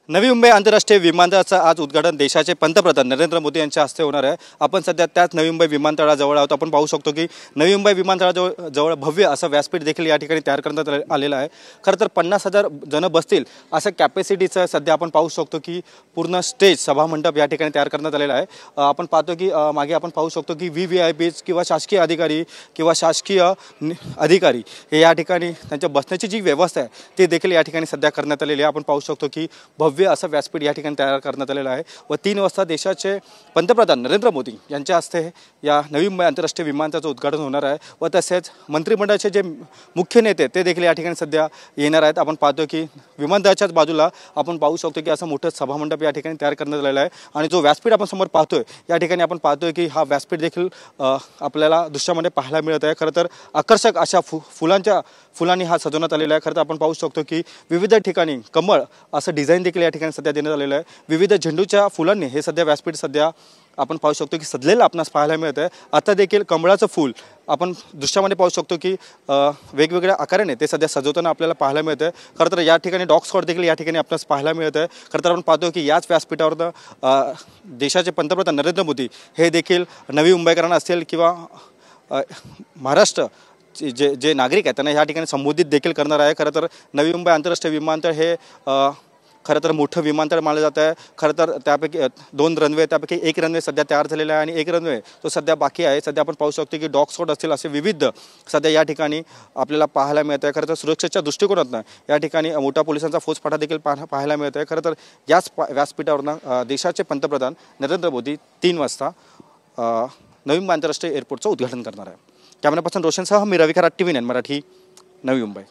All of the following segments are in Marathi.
नवी मुंबई आंतरराष्ट्रीय विमानतळाचं आज उद्घाटन देशाचे पंतप्रधान नरेंद्र मोदी यांच्या हस्ते होणार आहे। आपण सध्या त्याच नवी मुंबई विमानतळाजवळ आहोत। आपण पाहू शकतो की नवी मुंबई विमानतळाजवळ भव्य असं व्यासपीठ देखील या ठिकाणी तयार करण्यात आलेलं आहे। खरं तर 50,000 जण बसतील असं कॅपॅसिटीचं सध्या आपण पाहू शकतो की पूर्ण स्टेज सभामंडप या ठिकाणी तयार करण्यात आलेला आहे। आपण पाहतो की मागे आपण पाहू शकतो की VVIPs किंवा शासकीय अधिकारी किंवा शासकीय अधिकारी हे या ठिकाणी त्यांच्या बसण्याची जी व्यवस्था आहे ते देखील या ठिकाणी सध्या करण्यात आलेली आहे। आपण पाहू शकतो की भव्य असं व्यासपीठ या ठिकाणी तयार करण्यात आलेलं आहे व 3 वाजता देशाचे पंतप्रधान नरेंद्र मोदी यांच्या हस्ते या नवी मुंबई आंतरराष्ट्रीय विमानतळाचं उद्घाटन होणार आहे व तसेच मंत्रिमंडळाचे जे मुख्य नेते ते देखील या ठिकाणी सध्या येणार आहेत। आपण पाहतो की विमानतळाच्याच बाजूला आपण पाहू शकतो की असं मोठं सभामंडप या ठिकाणी तयार करण्यात आलेलं आहे आणि जो व्यासपीठ आपण समोर पाहतोय या ठिकाणी आपण पाहतोय की हा व्यासपीठ देखील आपल्याला दृश्यामध्ये पाहायला मिळत आहे। खरं तर आकर्षक अशा फुलांनी हा सजवण्यात आलेला आहे। खरं तर आपण पाहू शकतो की विविध ठिकाणी कमळ असं डिझाईन देखील या ठिकाणी सध्या देण्यात आलेलं आहे। विविध झेंडूच्या फुलांनी हे सध्या व्यासपीठ सध्या आपण पाहू शकतो की सजलेलं आपणास पाहायला मिळत आहे। आता देखील कमळाचं फूल आपण दृश्यामध्ये पाहू शकतो की वेगवेगळ्या आकाराने ते सध्या सजवताना आपल्याला पाहायला मिळत आहे। खरं तर या ठिकाणी डॉग स्क्वॉड देखील या ठिकाणी आपल्यास पाहायला मिळत आहे। खरं तर आपण पाहतो की याच व्यासपीठावर देशाचे पंतप्रधान नरेंद्र मोदी हे देखील नवी मुंबईकरांना असेल किंवा महाराष्ट्र जे नागरिक आहेत त्यांना या ठिकाणी संबोधित देखील करणार आहे। खरं तर नवी मुंबई आंतरराष्ट्रीय विमानतळ हे खरं तर मोठं विमानतळ मानलं जातं आहे। खरं तर त्यापैकी 2 रनवे त्यापैकी 1 रनवे सध्या तयार झालेला आहे आणि 1 रनवे तो सध्या बाकी आहे। सध्या आपण पाहू शकतो की डॉग स्क्वॉड असतील असे विविध सध्या या ठिकाणी आपल्याला पाहायला मिळत आहे। खरं तर सुरक्षेच्या दृष्टिकोनातून या ठिकाणी मोठा पोलिसांचा फौजफाटा देखील पाहायला मिळत आहे। खरं तर याच व्यासपीठावरून देशाचे पंतप्रधान नरेंद्र मोदी 3 वाजता नवी मुंबई आंतरराष्ट्रीय एअरपोर्टचं उद्घाटन करणार आहे। कॅमेरा पर्सन रोशनसह मी रवी खरात TV9 मराठी नवी मुंबई।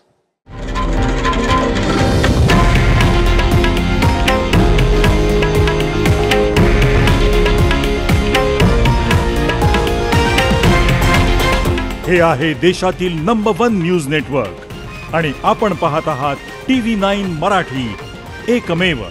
हे आहे देशातील नंबर 1 न्यूज नेटवर्क आणि आपण पाहत आहात TV9 मराठी, एकमेव।